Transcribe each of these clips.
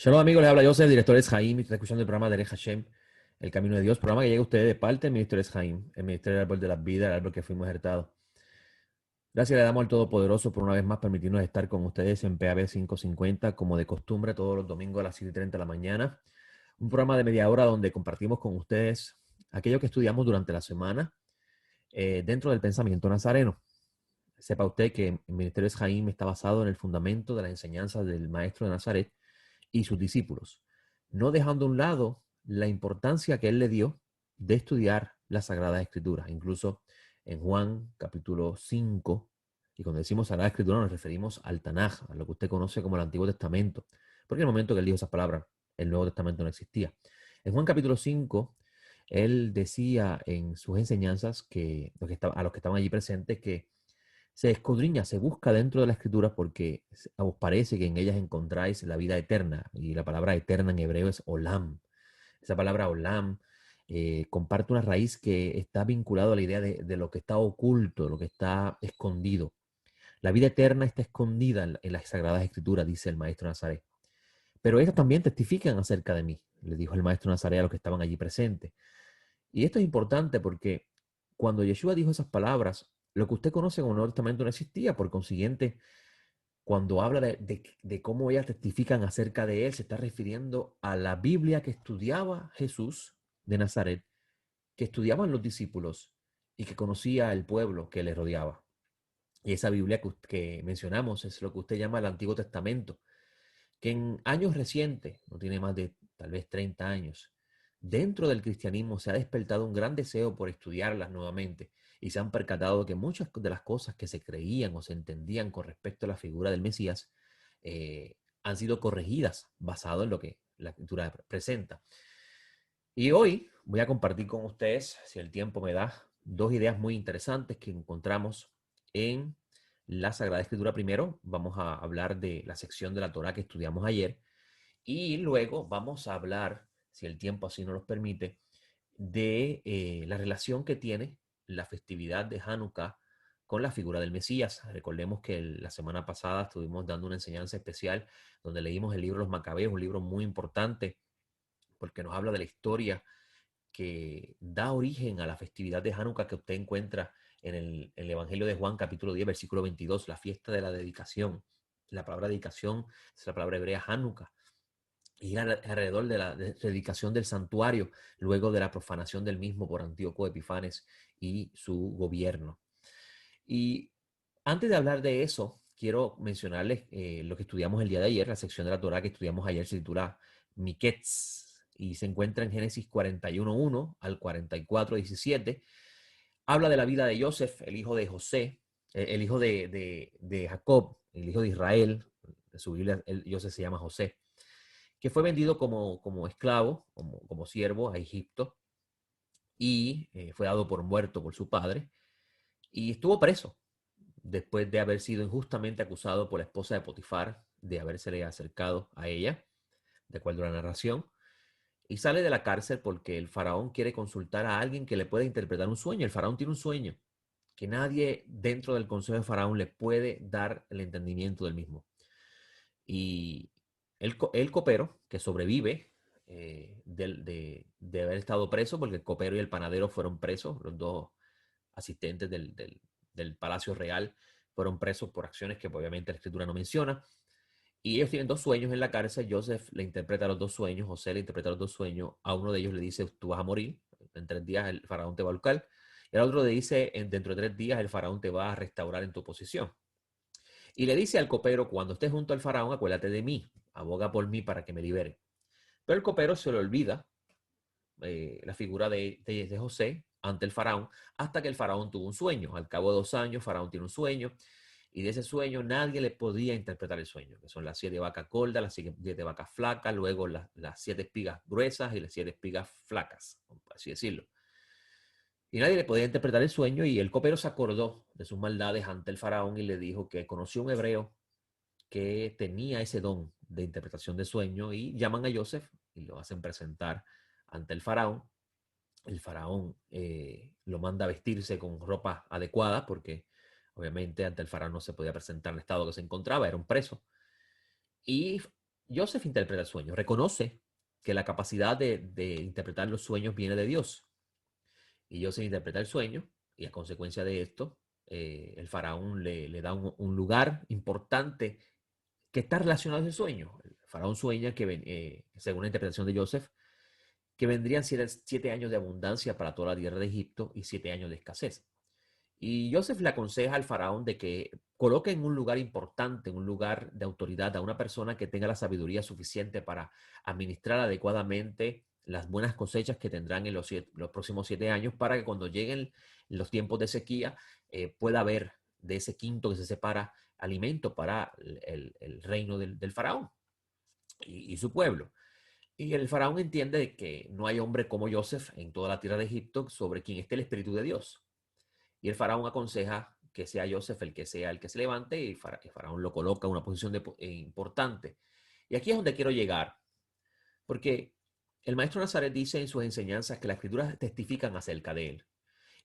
Shalom amigos, les habla Joseph, director de Jaim, y está escuchando el programa de Derech Hashem, El Camino de Dios, programa que llega a ustedes de parte del Ministerio de Jaim, el Ministerio del Árbol de la Vida, el árbol que fuimos hertados. Gracias le damos al Todopoderoso por una vez más permitirnos estar con ustedes en PAB 550, como de costumbre, todos los domingos a las 7:30 de la mañana. Un programa de media hora donde compartimos con ustedes aquello que estudiamos durante la semana dentro del pensamiento nazareno. Sepa usted que el Ministerio de Jaim está basado en el fundamento de las enseñanzas del Maestro de Nazaret y sus discípulos, no dejando a un lado la importancia que él le dio de estudiar las Sagradas Escrituras. Incluso en Juan capítulo 5, y cuando decimos Sagrada Escritura nos referimos al Tanaj, a lo que usted conoce como el Antiguo Testamento, porque en el momento que él dijo esas palabras, el Nuevo Testamento no existía. En Juan capítulo 5, él decía en sus enseñanzas que a los que estaban allí presentes que se escudriña, se busca dentro de la escritura porque os parece que en ellas encontráis la vida eterna. Y la palabra eterna en hebreo es olam. Esa palabra olam comparte una raíz que está vinculada a la idea de lo que está oculto, lo que está escondido. La vida eterna está escondida en las Sagradas Escrituras, dice el maestro Nazaret. Pero ellas también testifican acerca de mí, le dijo el maestro Nazaret a los que estaban allí presentes. Y esto es importante porque cuando Yeshua dijo esas palabras, lo que usted conoce como Nuevo Testamento no existía. Por consiguiente, cuando habla de cómo ellas testifican acerca de él, se está refiriendo a la Biblia que estudiaba Jesús de Nazaret, que estudiaban los discípulos y que conocía el pueblo que le rodeaba. Y esa Biblia que mencionamos es lo que usted llama el Antiguo Testamento, que en años recientes, no tiene más de tal vez 30 años, dentro del cristianismo se ha despertado un gran deseo por estudiarlas nuevamente y se han percatado que muchas de las cosas que se creían o se entendían con respecto a la figura del Mesías han sido corregidas basado en lo que la escritura presenta. Y hoy voy a compartir con ustedes, si el tiempo me da, dos ideas muy interesantes que encontramos en la Sagrada Escritura. Primero, vamos a hablar de la sección de la Torá que estudiamos ayer y luego vamos a hablar, si el tiempo así nos lo permite, de la relación que tiene la festividad de Hanukkah con la figura del Mesías. Recordemos que la semana pasada estuvimos dando una enseñanza especial donde leímos el libro Los Macabeos, un libro muy importante porque nos habla de la historia que da origen a la festividad de Hanukkah que usted encuentra en el Evangelio de Juan, capítulo 10, versículo 22, la fiesta de la dedicación. La palabra dedicación es la palabra hebrea Hanukkah. Y alrededor de la dedicación del santuario, luego de la profanación del mismo por Antíoco Epifanes y su gobierno. Y antes de hablar de eso, quiero mencionarles lo que estudiamos el día de ayer, la sección de la Torá que estudiamos ayer se titula Miketz y se encuentra en Génesis 41:1 al 44:17. Habla de la vida de Joseph, el hijo de José, el hijo de Jacob, el hijo de Israel. En su Biblia, Joseph se llama José, que fue vendido como esclavo, como siervo a Egipto y fue dado por muerto por su padre y estuvo preso después de haber sido injustamente acusado por la esposa de Potifar de habérsele acercado a ella, de acuerdo a la narración, y sale de la cárcel porque el faraón quiere consultar a alguien que le pueda interpretar un sueño. El faraón tiene un sueño que nadie dentro del consejo de faraón le puede dar el entendimiento del mismo. Y el copero, que sobrevive de haber estado preso, porque el copero y el panadero fueron presos, los dos asistentes del Palacio Real fueron presos por acciones que obviamente la escritura no menciona. Y ellos tienen dos sueños en la cárcel. Joseph le interpreta los dos sueños, José le interpreta los dos sueños. A uno de ellos le dice, tú vas a morir, en 3 días el faraón te va a ahorcar. Y al otro le dice, dentro de 3 días el faraón te va a restaurar en tu posición. Y le dice al copero, cuando estés junto al faraón, acuérdate de mí, aboga por mí para que me libere. Pero el copero se le olvida la figura de José ante el faraón, hasta que el faraón tuvo un sueño. Al cabo de 2 años, faraón tiene un sueño, y de ese sueño nadie le podía interpretar el sueño, que son las 7 vacas gordas, las 7 vacas flacas, luego las 7 espigas gruesas y las 7 espigas flacas, por así decirlo. Y nadie le podía interpretar el sueño, y el copero se acordó de sus maldades ante el faraón y le dijo que conoció un hebreo que tenía ese don de interpretación de sueño, y llaman a Joseph y lo hacen presentar ante el faraón. El faraón lo manda a vestirse con ropa adecuada porque obviamente ante el faraón no se podía presentar en el estado que se encontraba, era un preso. Y Joseph interpreta el sueño, reconoce que la capacidad de interpretar los sueños viene de Dios. Y Joseph interpreta el sueño y a consecuencia de esto, el faraón le da un lugar importante que está relacionado a ese sueño. El faraón sueña que, según la interpretación de Joseph, que vendrían 7 años de abundancia para toda la tierra de Egipto y 7 años de escasez. Y Joseph le aconseja al faraón de que coloque en un lugar importante, en un lugar de autoridad, a una persona que tenga la sabiduría suficiente para administrar adecuadamente las buenas cosechas que tendrán en los próximos 7 años, para que cuando lleguen los tiempos de sequía pueda haber de ese quinto que se separa alimento para el reino del faraón y su pueblo. Y el faraón entiende que no hay hombre como Joseph en toda la tierra de Egipto sobre quien esté el Espíritu de Dios. Y el faraón aconseja que sea Joseph el que sea el que se levante, y el faraón lo coloca en una posición importante. Y aquí es donde quiero llegar, porque el maestro Nazaret dice en sus enseñanzas que las escrituras testifican acerca de él.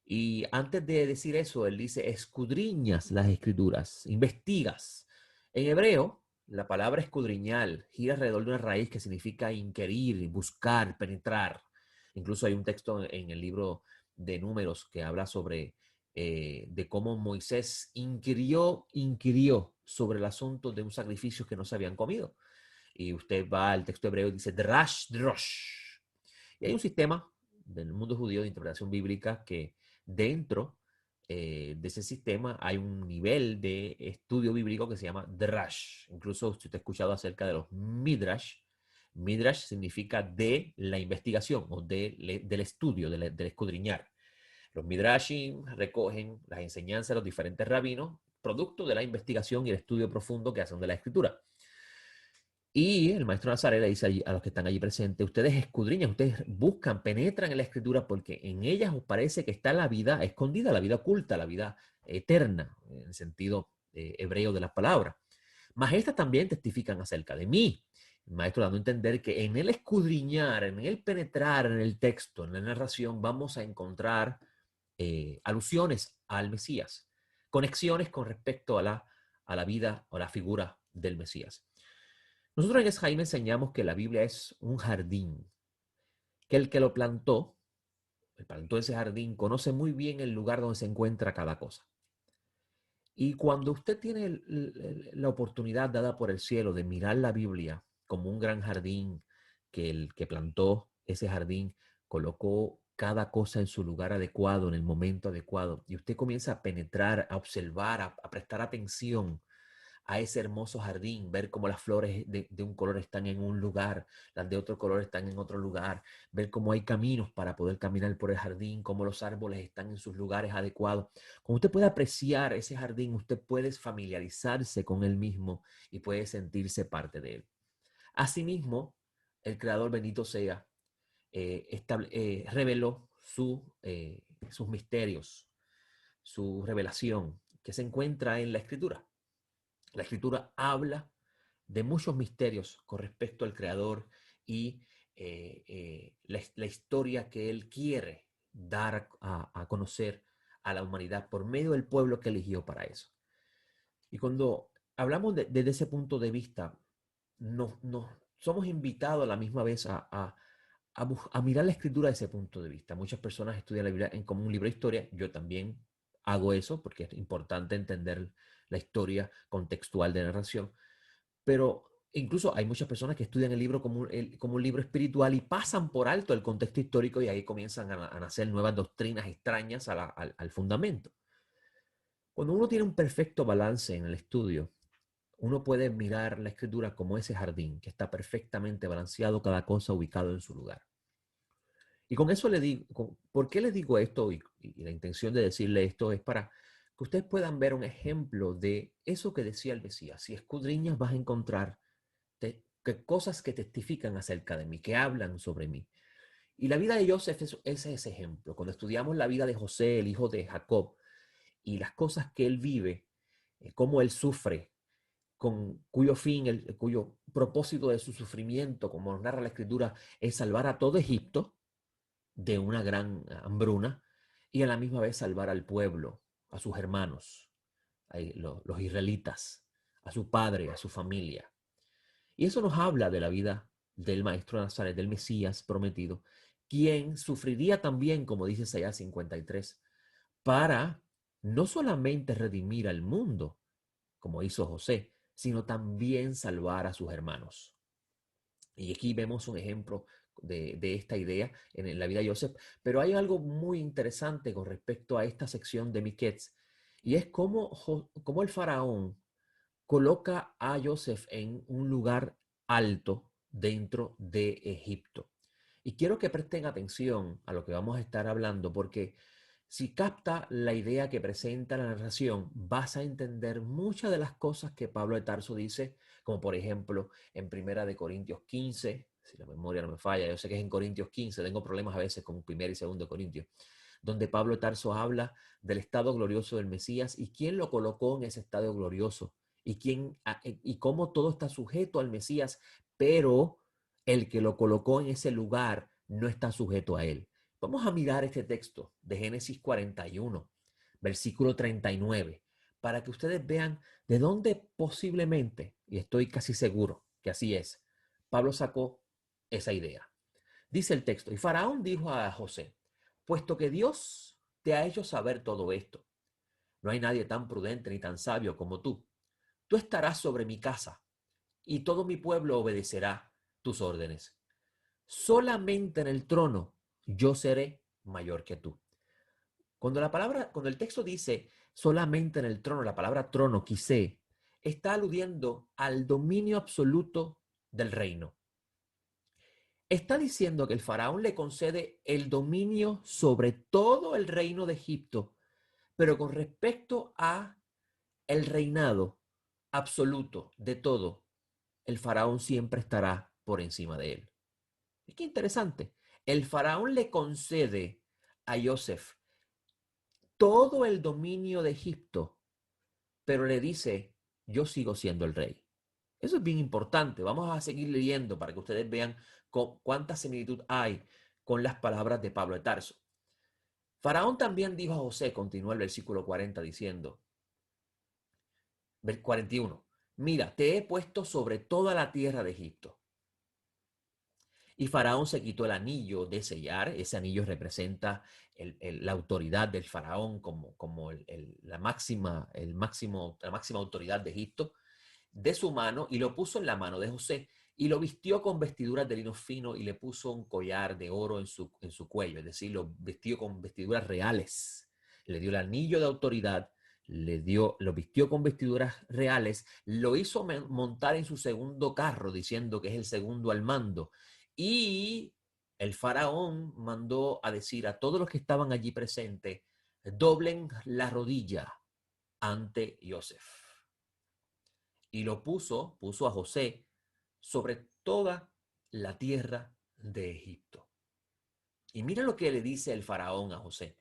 Y antes de decir eso, él dice, escudriñas las escrituras, investigas. En hebreo, la palabra escudriñar gira alrededor de una raíz que significa inquirir, buscar, penetrar. Incluso hay un texto en el libro de Números que habla sobre de cómo Moisés inquirió sobre el asunto de un sacrificio que no se habían comido. Y usted va al texto hebreo y dice, drash, drosh. Y hay un sistema del mundo judío de interpretación bíblica que dentro de ese sistema hay un nivel de estudio bíblico que se llama drash. Incluso si usted ha escuchado acerca de los midrash, midrash significa de la investigación o del estudio, del escudriñar. Los midrashim recogen las enseñanzas de los diferentes rabinos, producto de la investigación y el estudio profundo que hacen de la escritura. Y el maestro Nazaret le dice a los que están allí presentes, ustedes escudriñan, ustedes buscan, penetran en la escritura porque en ellas os parece que está la vida escondida, la vida oculta, la vida eterna, en el sentido hebreo de las palabras. Mas estas también testifican acerca de mí. El maestro dando a entender que en el escudriñar, en el penetrar en el texto, en la narración, vamos a encontrar alusiones al Mesías, conexiones con respecto a la vida o la figura del Mesías. Nosotros en Esjaime enseñamos que la Biblia es un jardín, que el que lo plantó, el plantó ese jardín, conoce muy bien el lugar donde se encuentra cada cosa. Y cuando usted tiene la oportunidad dada por el cielo de mirar la Biblia como un gran jardín, que el que plantó ese jardín colocó cada cosa en su lugar adecuado, en el momento adecuado, y usted comienza a penetrar, a observar, a prestar atención a ese hermoso jardín, ver cómo las flores de un color están en un lugar, las de otro color están en otro lugar, ver cómo hay caminos para poder caminar por el jardín, cómo los árboles están en sus lugares adecuados. Cuando usted puede apreciar ese jardín, usted puede familiarizarse con él mismo y puede sentirse parte de él. Asimismo, el Creador bendito sea, reveló sus misterios, su revelación, que se encuentra en la Escritura. La Escritura habla de muchos misterios con respecto al Creador y la historia que Él quiere dar a conocer a la humanidad por medio del pueblo que eligió para eso. Y cuando hablamos desde ese punto de vista, nos somos invitados a la misma vez a mirar la escritura desde ese punto de vista. Muchas personas estudian la Biblia como un libro de historia. Yo también hago eso porque es importante entender la historia contextual de narración. Pero incluso hay muchas personas que estudian el libro como un libro espiritual y pasan por alto el contexto histórico, y ahí comienzan a nacer nuevas doctrinas extrañas al fundamento. Cuando uno tiene un perfecto balance en el estudio, uno puede mirar la escritura como ese jardín que está perfectamente balanceado, cada cosa ubicado en su lugar. Y con eso le digo, ¿por qué les digo esto? Y la intención de decirle esto es para que ustedes puedan ver un ejemplo de eso que decía el Mesías. Si escudriñas vas a encontrar cosas que testifican acerca de mí, que hablan sobre mí. Y la vida de Joseph es ese ejemplo. Cuando estudiamos la vida de José, el hijo de Jacob, y las cosas que él vive, cómo él sufre, cuyo fin, cuyo propósito de su sufrimiento, como nos narra la escritura, es salvar a todo Egipto de una gran hambruna y a la misma vez salvar al pueblo, a sus hermanos, los israelitas, a su padre, a su familia. Y eso nos habla de la vida del Maestro de Nazaret, del Mesías prometido, quien sufriría también, como dice Isaías 53, para no solamente redimir al mundo, como hizo José, sino también salvar a sus hermanos. Y aquí vemos un ejemplo de esta idea en la vida de Joseph. Pero hay algo muy interesante con respecto a esta sección de Miquets, y es cómo el faraón coloca a Joseph en un lugar alto dentro de Egipto. Y quiero que presten atención a lo que vamos a estar hablando, porque si capta la idea que presenta la narración, vas a entender muchas de las cosas que Pablo de Tarso dice, como por ejemplo en Primera de Corintios 15, si la memoria no me falla, yo sé que es en Corintios 15, tengo problemas a veces con Primera y Segundo Corintios, donde Pablo de Tarso habla del estado glorioso del Mesías y quién lo colocó en ese estado glorioso y cómo todo está sujeto al Mesías, pero el que lo colocó en ese lugar no está sujeto a él. Vamos a mirar este texto de Génesis 41, versículo 39, para que ustedes vean de dónde posiblemente, y estoy casi seguro que así es, Pablo sacó esa idea. Dice el texto, y Faraón dijo a José, puesto que Dios te ha hecho saber todo esto, no hay nadie tan prudente ni tan sabio como tú. Tú estarás sobre mi casa, y todo mi pueblo obedecerá tus órdenes. Solamente en el trono yo seré mayor que tú. Cuando el texto dice solamente en el trono, la palabra trono, quise, está aludiendo al dominio absoluto del reino. Está diciendo que el faraón le concede el dominio sobre todo el reino de Egipto, pero con respecto a el reinado absoluto de todo, el faraón siempre estará por encima de él. Es que interesante. El faraón le concede a Joseph todo el dominio de Egipto, pero le dice, yo sigo siendo el rey. Eso es bien importante. Vamos a seguir leyendo para que ustedes vean cuánta similitud hay con las palabras de Pablo de Tarso. Faraón también dijo a José, continúa el versículo 40 diciendo, 41, mira, te he puesto sobre toda la tierra de Egipto. Y Faraón se quitó el anillo de sellar. Ese anillo representa la autoridad del Faraón como la máxima autoridad de Egipto, de su mano, y lo puso en la mano de José. Y lo vistió con vestiduras de lino fino y le puso un collar de oro en su cuello. Es decir, lo vistió con vestiduras reales. Le dio el anillo de autoridad, lo vistió con vestiduras reales, lo hizo montar en su segundo carro, diciendo que es el segundo al mando. Y el faraón mandó a decir a todos los que estaban allí presentes, doblen la rodilla ante Joseph. Y puso a José sobre toda la tierra de Egipto. Y mira lo que le dice el faraón a José.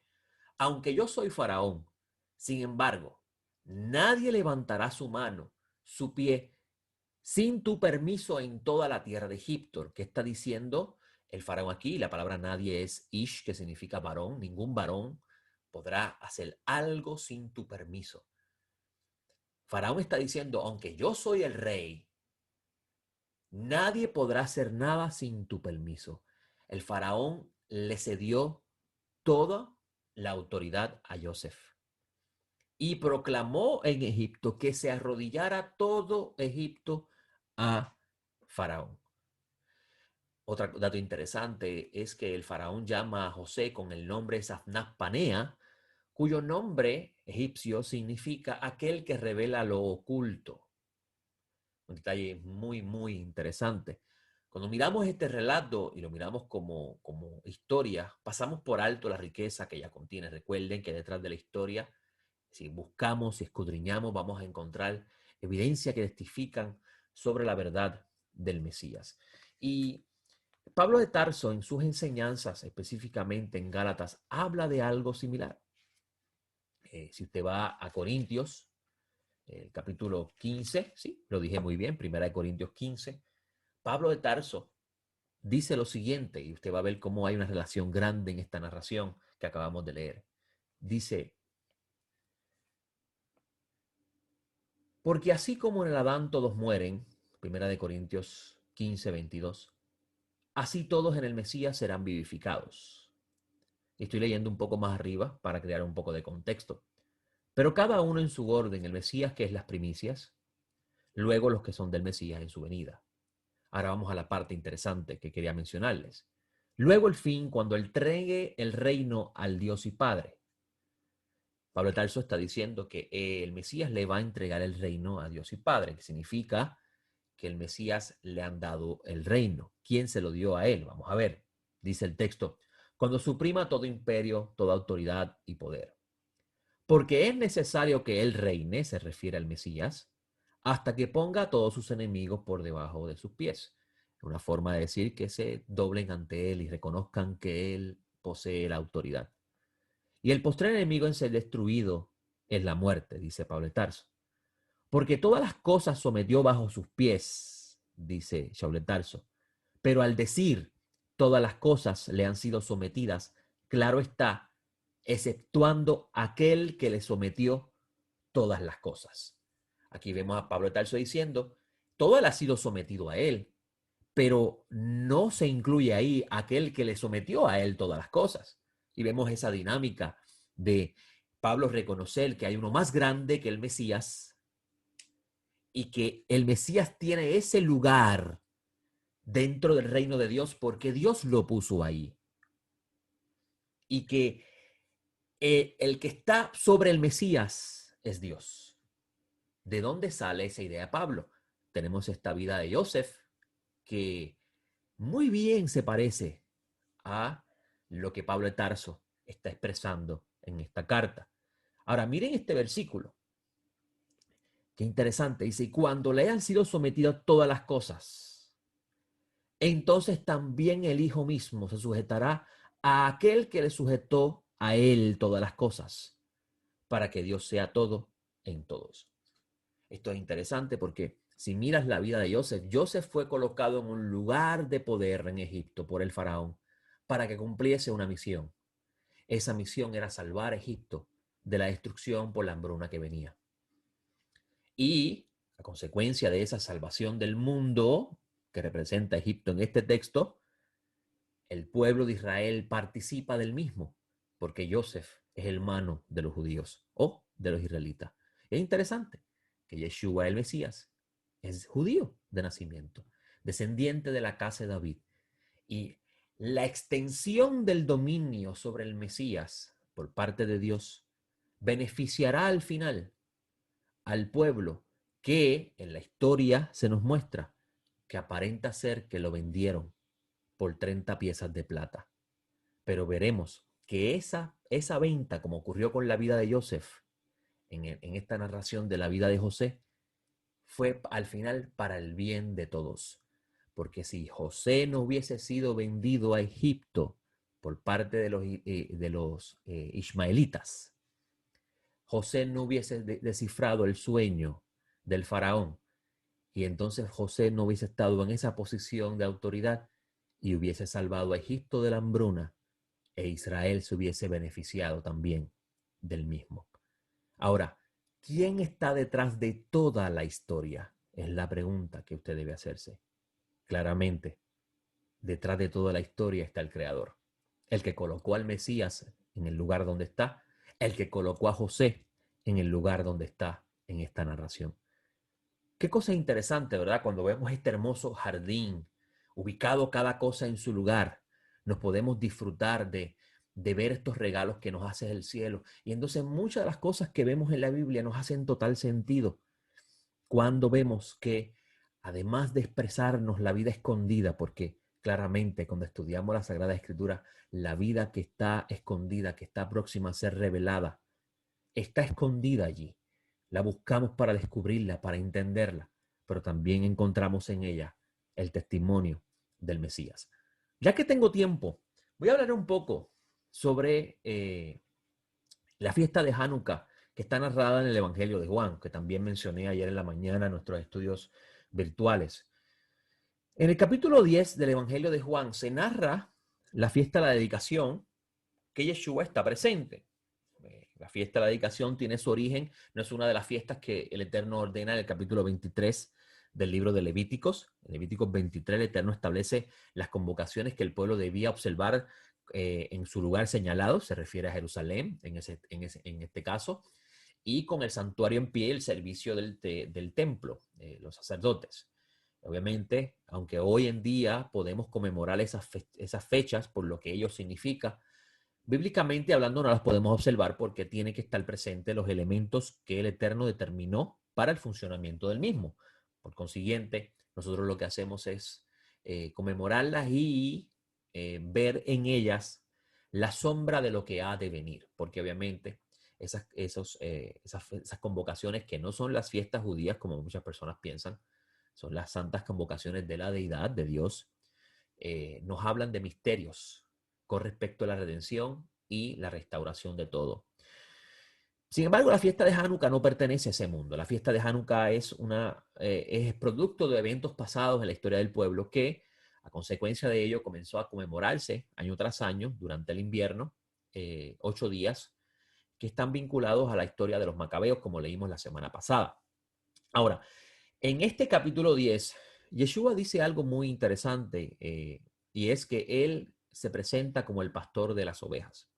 Aunque yo soy faraón, sin embargo, nadie levantará su mano, su pie, sin tu permiso en toda la tierra de Egipto. ¿Qué está diciendo el faraón aquí? La palabra nadie es ish, que significa varón. Ningún varón podrá hacer algo sin tu permiso. Faraón está diciendo, aunque yo soy el rey, nadie podrá hacer nada sin tu permiso. El faraón le cedió toda la autoridad a Joseph y proclamó en Egipto que se arrodillara todo Egipto a Faraón. Otro dato interesante es que el faraón llama a José con el nombre Safnaz Panea, cuyo nombre egipcio significa aquel que revela lo oculto. Un detalle muy, muy interesante. Cuando miramos este relato y lo miramos como historia, pasamos por alto la riqueza que ella contiene. Recuerden que detrás de la historia, si buscamos, si escudriñamos, vamos a encontrar evidencia que testifican sobre la verdad del Mesías. Y Pablo de Tarso, en sus enseñanzas, específicamente en Gálatas, habla de algo similar. Si usted va a Corintios, el capítulo 15, sí, lo dije muy bien, Primera de Corintios 15, Pablo de Tarso dice lo siguiente, y usted va a ver cómo hay una relación grande en esta narración que acabamos de leer. Dice, porque así como en el Adán todos mueren, Primera de Corintios 15:22. Así todos en el Mesías serán vivificados. Estoy leyendo un poco más arriba para crear un poco de contexto. Pero cada uno en su orden, el Mesías que es las primicias, luego los que son del Mesías en su venida. Ahora vamos a la parte interesante que quería mencionarles. Luego el fin, cuando entregue el reino al Dios y Padre. Pablo de Tarso está diciendo que el Mesías le va a entregar el reino a Dios y Padre, que significa que el Mesías le han dado el reino. ¿Quién se lo dio a él? Vamos a ver. Dice el texto, cuando suprima todo imperio, toda autoridad y poder. Porque es necesario que él reine, se refiere al Mesías, hasta que ponga a todos sus enemigos por debajo de sus pies. Una forma de decir que se doblen ante él y reconozcan que él posee la autoridad. Y el postrer enemigo en ser destruido es la muerte, dice Pablo de Tarso. Porque todas las cosas sometió bajo sus pies, dice Shaul de Tarso. Pero al decir todas las cosas le han sido sometidas, claro está, exceptuando aquel que le sometió todas las cosas. Aquí vemos a Pablo de Tarso diciendo, todo le ha sido sometido a él, pero no se incluye ahí aquel que le sometió a él todas las cosas. Y vemos esa dinámica de Pablo reconocer que hay uno más grande que el Mesías y que el Mesías tiene ese lugar dentro del reino de Dios porque Dios lo puso ahí. Y que el que está sobre el Mesías es Dios. ¿De dónde sale esa idea, Pablo? Tenemos esta vida de Joseph que muy bien se parece a lo que Pablo de Tarso está expresando en esta carta. Ahora, miren este versículo. Qué interesante. Dice, y cuando le hayan sido sometidas todas las cosas, entonces también el Hijo mismo se sujetará a aquel que le sujetó a él todas las cosas, para que Dios sea todo en todos. Esto es interesante porque si miras la vida de Joseph, Joseph fue colocado en un lugar de poder en Egipto por el faraón para que cumpliese una misión. Esa misión era salvar a Egipto de la destrucción por la hambruna que venía. Y a consecuencia de esa salvación del mundo que representa Egipto en este texto, el pueblo de Israel participa del mismo, porque Joseph es hermano de los judíos o de los israelitas. Es interesante que Yeshua, el Mesías, es judío de nacimiento, descendiente de la casa de David. Y la extensión del dominio sobre el Mesías por parte de Dios beneficiará al final al pueblo que en la historia se nos muestra que aparenta ser que lo vendieron por 30 piezas de plata. Pero veremos que esa venta, como ocurrió con la vida de Joseph, en esta narración de la vida de José, fue al final para el bien de todos. Porque si José no hubiese sido vendido a Egipto por parte de los ismaelitas, José no hubiese descifrado el sueño del faraón y entonces José no hubiese estado en esa posición de autoridad y hubiese salvado a Egipto de la hambruna e Israel se hubiese beneficiado también del mismo. Ahora, ¿quién está detrás de toda la historia? Es la pregunta que usted debe hacerse. Claramente, detrás de toda la historia está el Creador, el que colocó al Mesías en el lugar donde está, el que colocó a José en el lugar donde está en esta narración. Qué cosa interesante, ¿verdad? Cuando vemos este hermoso jardín, ubicado cada cosa en su lugar, nos podemos disfrutar de ver estos regalos que nos hace el cielo. Y entonces muchas de las cosas que vemos en la Biblia nos hacen total sentido cuando vemos que además de expresarnos la vida escondida, porque claramente cuando estudiamos la Sagrada Escritura, la vida que está escondida, que está próxima a ser revelada, está escondida allí. La buscamos para descubrirla, para entenderla, pero también encontramos en ella el testimonio del Mesías. Ya que tengo tiempo, voy a hablar un poco sobre la fiesta de Hanukkah, que está narrada en el Evangelio de Juan, que también mencioné ayer en la mañana en nuestros estudios virtuales. En el capítulo 10 del Evangelio de Juan se narra la fiesta de la dedicación, que Yeshua está presente. La fiesta de la dedicación tiene su origen, no es una de las fiestas que el Eterno ordena en el capítulo 23 del libro de Levíticos. En Levíticos 23 el Eterno establece las convocaciones que el pueblo debía observar en su lugar señalado, se refiere a Jerusalén en este caso, y con el santuario en pie, el servicio del templo, los sacerdotes. Obviamente, aunque hoy en día podemos conmemorar esas fechas por lo que ello significa, bíblicamente hablando no las podemos observar porque tiene que estar presente los elementos que el Eterno determinó para el funcionamiento del mismo. Por consiguiente, nosotros lo que hacemos es conmemorarlas y ver en ellas la sombra de lo que ha de venir, porque obviamente esas convocaciones que no son las fiestas judías como muchas personas piensan, son las santas convocaciones de la deidad, de Dios, nos hablan de misterios con respecto a la redención y la restauración de todo. Sin embargo, la fiesta de Hanukkah no pertenece a ese mundo. La fiesta de Hanukkah es producto de eventos pasados en la historia del pueblo que, a consecuencia de ello, comenzó a conmemorarse año tras año durante el invierno, 8 días, que están vinculados a la historia de los macabeos, como leímos la semana pasada. Ahora, en este capítulo 10, Yeshua dice algo muy interesante, y es que él se presenta como el pastor de las ovejas.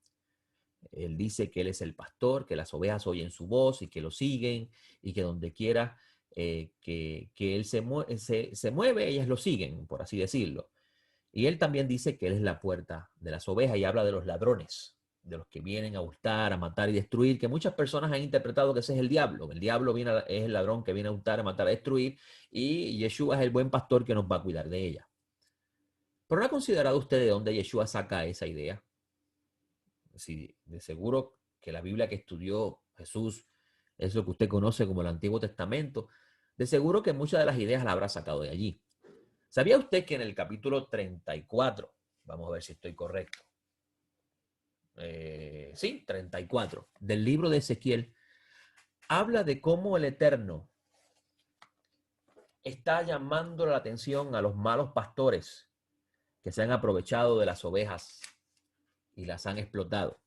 Él dice que él es el pastor, que las ovejas oyen su voz y que lo siguen, y que donde quiera que él se mueve, ellas lo siguen, por así decirlo. Y él también dice que él es la puerta de las ovejas y habla de los ladrones, de los que vienen a hurtar, a matar y destruir, que muchas personas han interpretado que ese es el diablo. El diablo es el ladrón que viene a hurtar, a matar, a destruir, y Yeshua es el buen pastor que nos va a cuidar de ella. ¿Pero no ha considerado usted de dónde Yeshua saca esa idea? Si de seguro que la Biblia que estudió Jesús es lo que usted conoce como el Antiguo Testamento, de seguro que muchas de las ideas las habrá sacado de allí. ¿Sabía usted que en el capítulo 34, vamos a ver si estoy correcto, sí, 34, del libro de Ezequiel, habla de cómo el Eterno está llamando la atención a los malos pastores que se han aprovechado de las ovejas y las han explotado?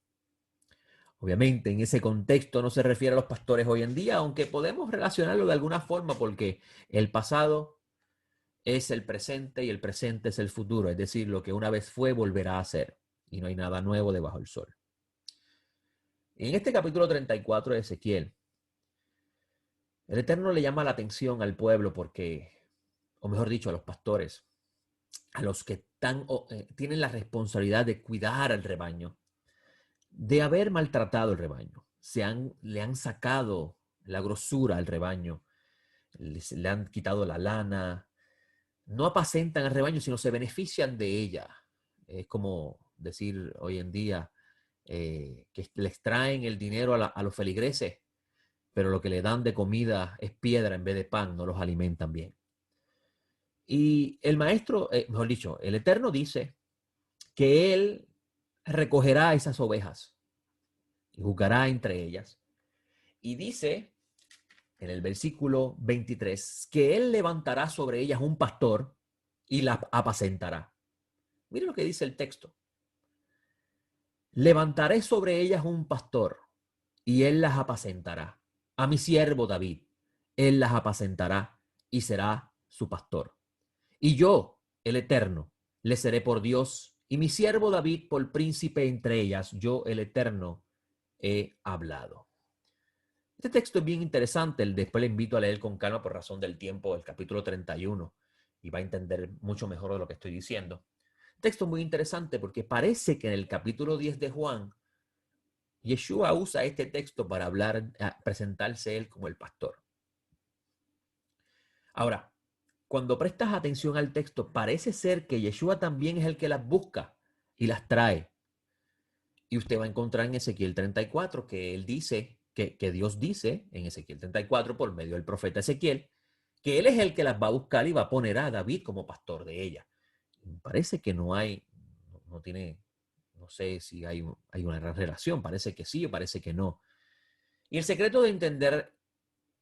Obviamente, en ese contexto no se refiere a los pastores hoy en día, aunque podemos relacionarlo de alguna forma porque el pasado es el presente y el presente es el futuro, es decir, lo que una vez fue volverá a ser y no hay nada nuevo debajo del sol. Y en este capítulo 34 de Ezequiel, el Eterno le llama la atención al pueblo porque, o mejor dicho, a los pastores, a los que tienen la responsabilidad de cuidar al rebaño, de haber maltratado el rebaño. Le han sacado la grosura al rebaño, le han quitado la lana, no apacentan al rebaño, sino se benefician de ella. Es como decir hoy en día que les traen el dinero a los feligreses, pero lo que le dan de comida es piedra en vez de pan, no los alimentan bien. Y el maestro, mejor dicho, el Eterno dice que él recogerá esas ovejas y juzgará entre ellas. Y dice en el versículo 23 que él levantará sobre ellas un pastor y las apacentará. Mire lo que dice el texto. Levantaré sobre ellas un pastor y él las apacentará. A mi siervo David, él las apacentará y será su pastor. Y yo, el Eterno, le seré por Dios y mi siervo David por príncipe entre ellas. Yo, el Eterno, he hablado. Este texto es bien interesante. Después le invito a leer con calma por razón del tiempo el capítulo 31 y va a entender mucho mejor de lo que estoy diciendo. Texto muy interesante porque parece que en el capítulo 10 de Juan, Yeshua usa este texto para presentarse él como el pastor. Ahora, cuando prestas atención al texto, parece ser que Yeshua también es el que las busca y las trae. Y usted va a encontrar en Ezequiel 34 que él dice, que Dios dice en Ezequiel 34 por medio del profeta Ezequiel, que él es el que las va a buscar y va a poner a David como pastor de ella. Parece que no sé si hay una gran relación, parece que sí o parece que no. Y el secreto de entender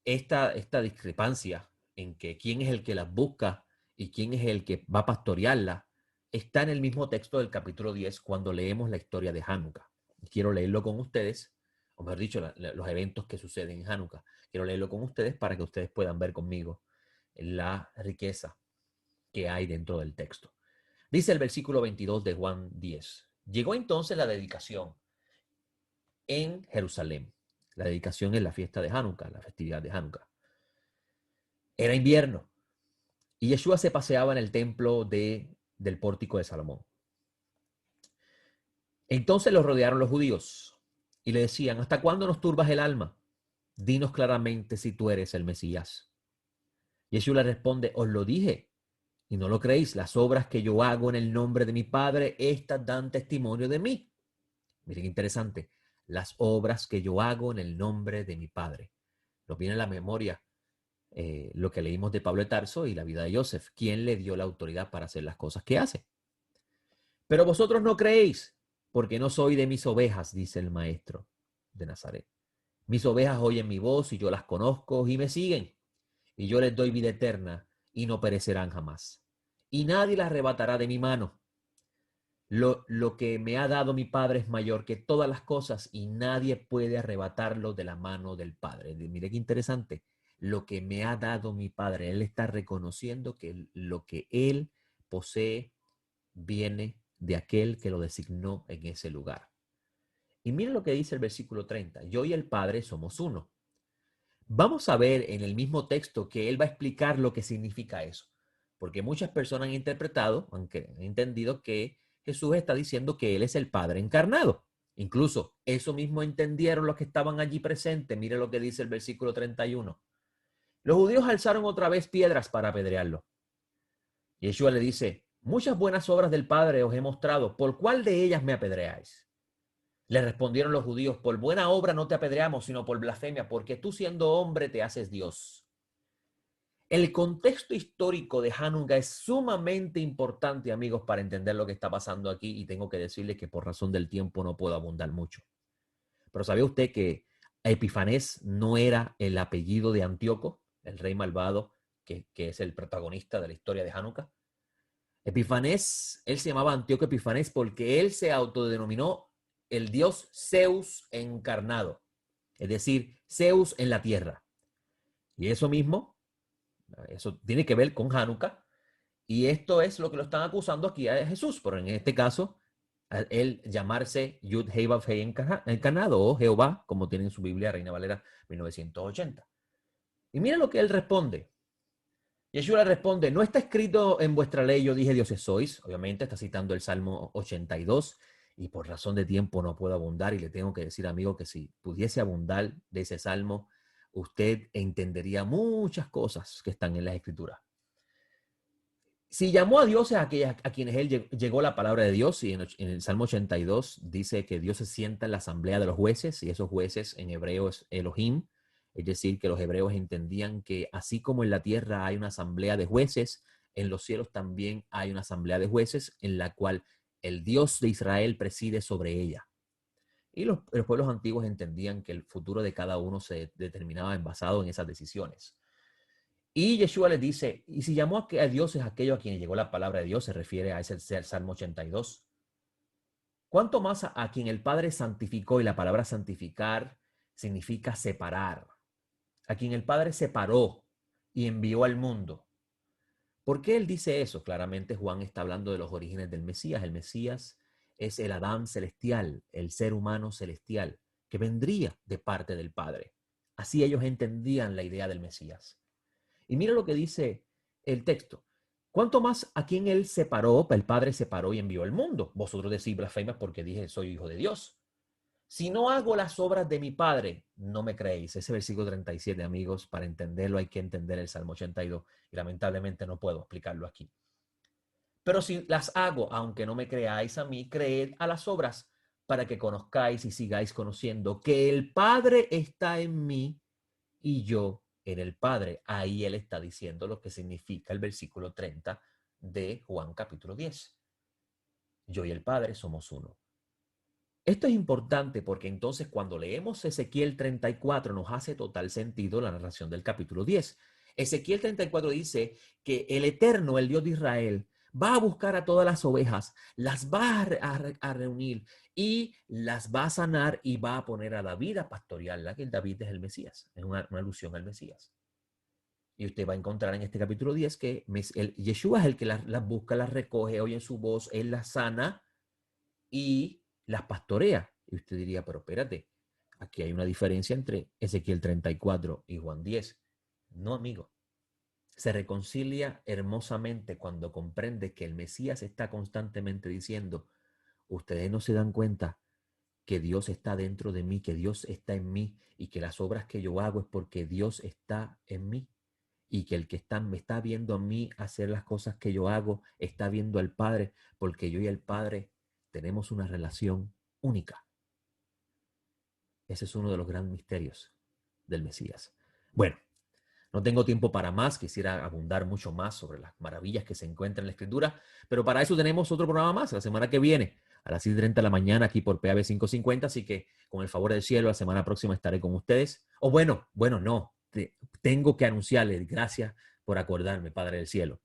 esta discrepancia en que quién es el que las busca y quién es el que va a pastorearla está en el mismo texto del capítulo 10 cuando leemos la historia de Hanukkah. Quiero leerlo con ustedes, o mejor dicho, los eventos que suceden en Hanukkah. Quiero leerlo con ustedes para que ustedes puedan ver conmigo la riqueza que hay dentro del texto. Dice el versículo 22 de Juan 10. Llegó entonces la dedicación en Jerusalén. La dedicación es la fiesta de Hanukkah, la festividad de Hanukkah. Era invierno y Yeshua se paseaba en el templo del pórtico de Salomón. Entonces lo rodearon los judíos y le decían: ¿hasta cuándo nos turbas el alma? Dinos claramente si tú eres el Mesías. Yeshua le responde: os lo dije y no lo creéis. Las obras que yo hago en el nombre de mi Padre, estas dan testimonio de mí. Miren qué interesante. Las obras que yo hago en el nombre de mi Padre. Nos viene a la memoria lo que leímos de Pablo de Tarso y la vida de Joseph. ¿Quién le dio la autoridad para hacer las cosas que hace? Pero vosotros no creéis, porque no soy de mis ovejas, dice el maestro de Nazaret. Mis ovejas oyen mi voz y yo las conozco y me siguen. Y yo les doy vida eterna y no perecerán jamás. Y nadie las arrebatará de mi mano. Lo que me ha dado mi Padre es mayor que todas las cosas y nadie puede arrebatarlo de la mano del Padre. Mire qué interesante. Lo que me ha dado mi Padre, Él está reconociendo que lo que Él posee viene de aquel que lo designó en ese lugar. Y miren lo que dice el versículo 30. Yo y el Padre somos uno. Vamos a ver en el mismo texto que Él va a explicar lo que significa eso. Porque muchas personas han interpretado, aunque han entendido que Jesús está diciendo que Él es el Padre encarnado. Incluso eso mismo entendieron los que estaban allí presentes. Mire lo que dice el versículo 31. Los judíos alzaron otra vez piedras para apedrearlo. Yeshua le dice: muchas buenas obras del Padre os he mostrado, ¿por cuál de ellas me apedreáis? Le respondieron los judíos: por buena obra no te apedreamos, sino por blasfemia, porque tú siendo hombre te haces Dios. El contexto histórico de Hanukkah es sumamente importante, amigos, para entender lo que está pasando aquí, y tengo que decirles que por razón del tiempo no puedo abundar mucho. Pero ¿sabía usted que Epifanés no era el apellido de Antíoco, el rey malvado, que es el protagonista de la historia de Hanukkah? Epifanés, él se llamaba Antíoco Epifanés porque él se autodenominó el dios Zeus encarnado, es decir, Zeus en la tierra. Y eso mismo, eso tiene que ver con Hanukkah, y esto es lo que lo están acusando aquí a Jesús, pero en este caso, él llamarse Yud Hei Vav Hei encarnado, o Jehová, como tiene en su Biblia Reina Valera 1980. Y mira lo que él responde. Yeshua le responde: no está escrito en vuestra ley, yo dije dioses sois. Obviamente está citando el Salmo 82 y por razón de tiempo no puedo abundar, y le tengo que decir, amigo, que si pudiese abundar de ese Salmo, usted entendería muchas cosas que están en las Escrituras. Si llamó a dioses a quienes él llegó la palabra de Dios, y en el Salmo 82 dice que Dios se sienta en la asamblea de los jueces, y esos jueces en hebreo es Elohim. Es decir, que los hebreos entendían que así como en la tierra hay una asamblea de jueces, en los cielos también hay una asamblea de jueces en la cual el Dios de Israel preside sobre ella. Y los pueblos antiguos entendían que el futuro de cada uno se determinaba basado en esas decisiones. Y Yeshua les dice: y si llamó a dioses aquello a quien llegó la palabra de Dios, se refiere a ese Salmo 82. ¿Cuánto más a quien el Padre santificó? Y la palabra santificar significa separar. A quien el Padre separó y envió al mundo. ¿Por qué él dice eso? Claramente Juan está hablando de los orígenes del Mesías. El Mesías es el Adán celestial, el ser humano celestial, que vendría de parte del Padre. Así ellos entendían la idea del Mesías. Y mira lo que dice el texto. ¿Cuánto más a quien él separó, el Padre separó y envió al mundo? Vosotros decís blasfemas porque dije soy hijo de Dios. Si no hago las obras de mi Padre, no me creéis. Ese versículo 37, amigos, para entenderlo hay que entender el Salmo 82 y lamentablemente no puedo explicarlo aquí. Pero si las hago, aunque no me creáis a mí, creed a las obras para que conozcáis y sigáis conociendo que el Padre está en mí y yo en el Padre. Ahí él está diciendo lo que significa el versículo 30 de Juan capítulo 10. Yo y el Padre somos uno. Esto es importante porque entonces cuando leemos Ezequiel 34 nos hace total sentido la narración del capítulo 10. Ezequiel 34 dice que el Eterno, el Dios de Israel, va a buscar a todas las ovejas, las va a reunir y las va a sanar y va a poner a David a pastorearla, que David es el Mesías, es una alusión al Mesías. Y usted va a encontrar en este capítulo 10 que Yeshua es el que las busca, las recoge, oye su voz, él las sana y las pastorea. Y usted diría, pero espérate, aquí hay una diferencia entre Ezequiel 34 y Juan 10. No, amigo. Se reconcilia hermosamente cuando comprende que el Mesías está constantemente diciendo, ustedes no se dan cuenta que Dios está dentro de mí, que Dios está en mí y que las obras que yo hago es porque Dios está en mí y que el que me está viendo a mí hacer las cosas que yo hago está viendo al Padre porque yo y el Padre tenemos una relación única. Ese es uno de los grandes misterios del Mesías. Bueno, no tengo tiempo para más, quisiera abundar mucho más sobre las maravillas que se encuentran en la Escritura, pero para eso tenemos otro programa más la semana que viene, a las 6:30 de la mañana aquí por PAB 550, así que con el favor del cielo, la semana próxima estaré con ustedes. O no, tengo que anunciarles, gracias por acordarme, Padre del Cielo,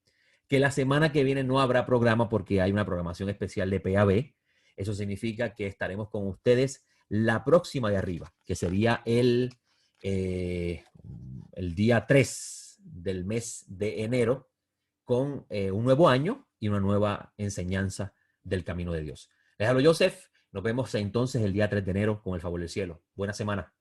que la semana que viene no habrá programa porque hay una programación especial de PAB. Eso significa que estaremos con ustedes la próxima de arriba, que sería el día 3 del mes de enero, con un nuevo año y una nueva enseñanza del camino de Dios. Les hablo Joseph. Nos vemos entonces el día 3 de enero con el favor del cielo. Buena semana.